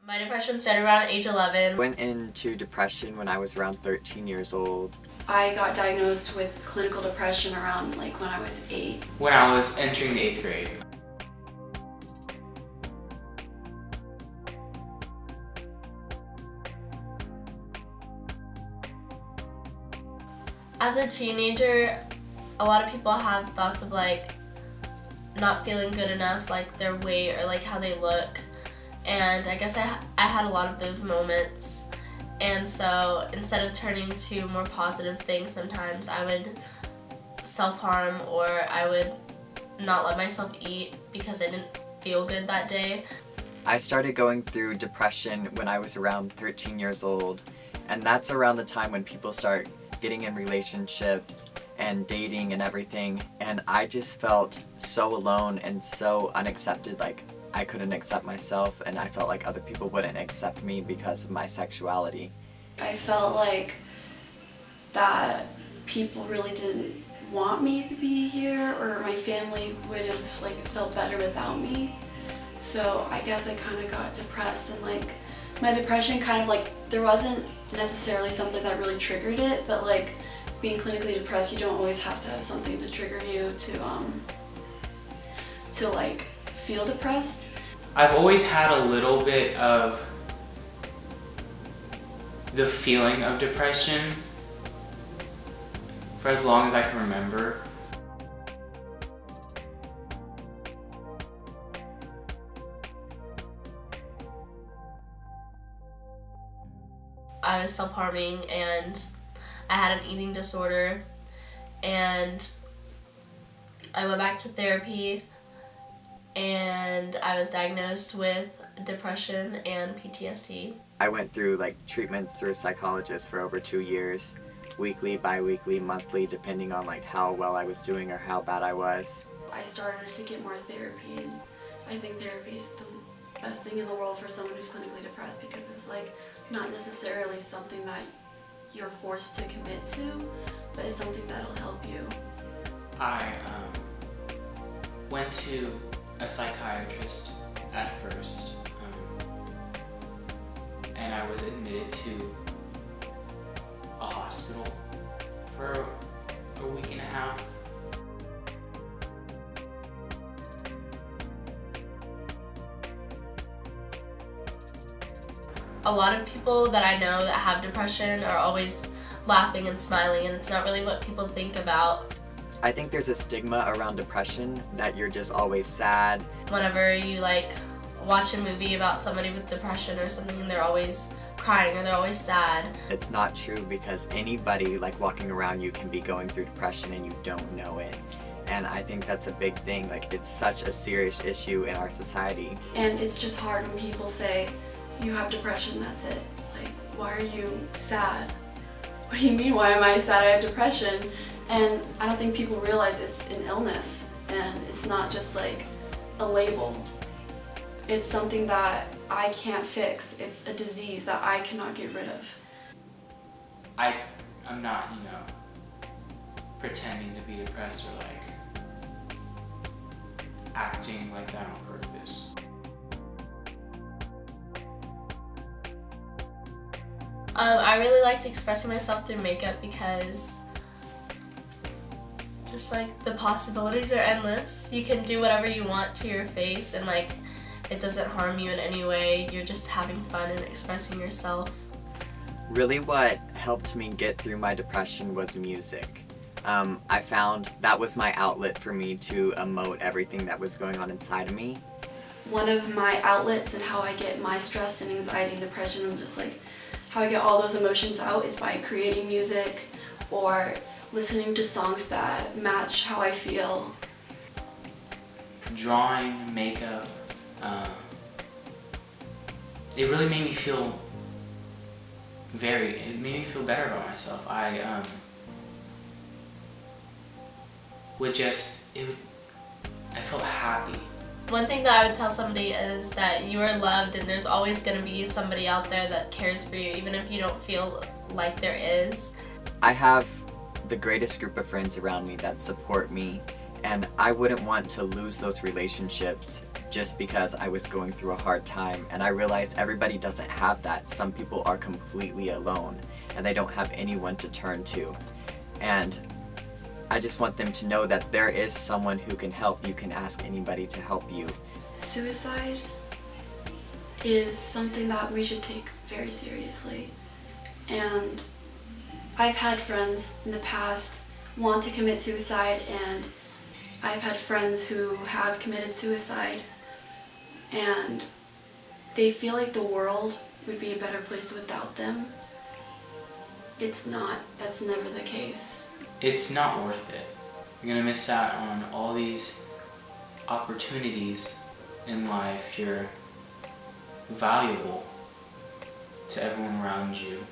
My depression started around age 11. Went into depression when I was around 13 years old. I got diagnosed with clinical depression around when I was 8. When I was entering the 8th grade. As a teenager, a lot of people have thoughts of not feeling good enough, their weight or how they look. And I guess I had a lot of those moments. And so instead of turning to more positive things, sometimes I would self-harm, or I would not let myself eat because I didn't feel good that day. I started going through depression when I was around 13 years old, and that's around the time when people start getting in relationships and dating and everything, and I just felt so alone and so unaccepted. I couldn't accept myself, and I felt like other people wouldn't accept me because of my sexuality. I felt like that people really didn't want me to be here, or my family would have felt better without me. So I guess I kind of got depressed, and my depression there wasn't necessarily something that really triggered it, but being clinically depressed, you don't always have to have something to trigger you to feel depressed. I've always had a little bit of the feeling of depression for as long as I can remember. I was self-harming, and I had an eating disorder, and I went back to therapy, and I was diagnosed with depression and PTSD. I went through treatments through a psychologist for over 2 years, weekly, bi-weekly, monthly, depending on how well I was doing or how bad I was. I started to get more therapy, and I think therapy is the best thing in the world for someone who's clinically depressed, because it's not necessarily something that you're forced to commit to, but it's something that'll help you. I went to a psychiatrist at first, and I was admitted to a hospital for a week and a half. A lot of people that I know that have depression are always laughing and smiling, and it's not really what people think about. I think there's a stigma around depression that you're just always sad. Whenever you watch a movie about somebody with depression or something, and they're always crying or they're always sad. It's not true, because anybody walking around you can be going through depression and you don't know it. And I think that's a big thing. It's such a serious issue in our society. And it's just hard when people say, you have depression, that's it. Why are you sad? What do you mean, why am I sad? I have depression. And I don't think people realize it's an illness, and it's not just a label. It's something that I can't fix. It's a disease that I cannot get rid of. I'm not, pretending to be depressed or acting like that on purpose. I really liked expressing myself through makeup, because just the possibilities are endless. You can do whatever you want to your face, and it doesn't harm you in any way. You're just having fun and expressing yourself. Really, what helped me get through my depression was music. I found that was my outlet for me to emote everything that was going on inside of me. One of my outlets and how I get my stress and anxiety and depression, and just how I get all those emotions out, is by creating music or listening to songs that match how I feel. Drawing, makeup, it really made me feel it made me feel better about myself. I felt happy. One thing that I would tell somebody is that you are loved, and there's always going to be somebody out there that cares for you, even if you don't feel like there is. I have the greatest group of friends around me that support me, and I wouldn't want to lose those relationships just because I was going through a hard time. And I realized everybody doesn't have that. Some people are completely alone and they don't have anyone to turn to. And I just want them to know that there is someone who can help. You can ask anybody to help you. Suicide is something that we should take very seriously. And I've had friends in the past want to commit suicide, and I've had friends who have committed suicide and they feel like the world would be a better place without them. It's not. That's never the case. It's not worth it. You're gonna miss out on all these opportunities in life. You're valuable to everyone around you.